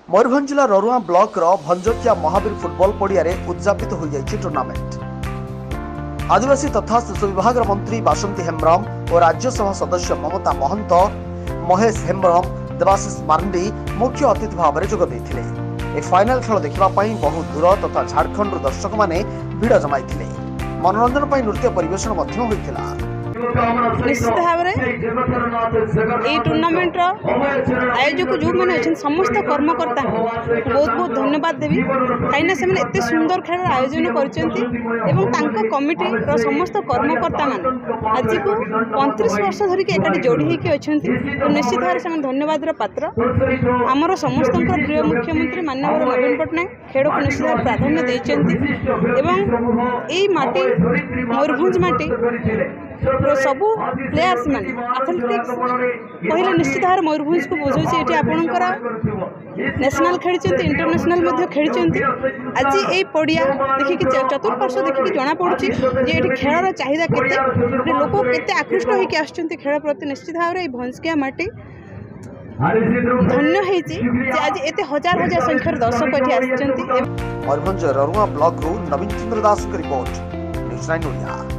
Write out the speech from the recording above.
मयूरभंज जिला ररुआ block भंजकिया Mahavir football पड़िया उद्यापित हो जाइए टूर्नामेंट। आदिवासी तथा शिशु विभाग मंत्री बासंती हेम्ब्रम और राज्यसभा सदस्य ममता महंत, महेश हेम्ब्रम, देवाशीष मार्ंडी मुख्य अतिथि भाव में जोग देते। फाइनाल खेल देखा बहु दूर तथा झारखंड दर्शक मैंने भिड़ जमाई मनोरंजन नृत्य परिवेषण होता। निश्चित भाव में टूर्नामेंट आयोजक जो मैंने अच्छा समस्त कर्मकर्ता बहुत बहुत धन्यवाद देवी कहीं से एत सुंदर खेल आयोजन कर कमिटी समस्त कर्मकर्ता मान आज को 35 वर्ष धरिक एकाठी जोड़ी होकर अच्छा तो निश्चित भाव से धन्यवाद पात्र। आमर समस्त प्रिय मुख्यमंत्री माननीय नवीन पट्टनायक खेल को निश्चित भाव प्राधान्य देती माटी मयूरभंज माटी सबू प्लेयर्स मान एथलेटिक्स कहले निश्चित भाव मयूरभंज को बुझे ये आपणकर नेशनल खेली इंटरनेशनल खेली। आज ये पड़िया देखिए चतुर्पार्श्व देखिए जना पड़ी ये खेल चाहिदा केते लोक केते आकृष्ट होकर आसुच्चंती खेल प्रति। निश्चित भाव में भंजकिया माटी धन्य होती आज एत हजार हजार संख्यार दर्शक ये आसुच्चंती। मयूरभंज ररुआ ब्लॉक नवीन चंद्र दास रिपोर्ट न्यूज़ 9 ओडिया।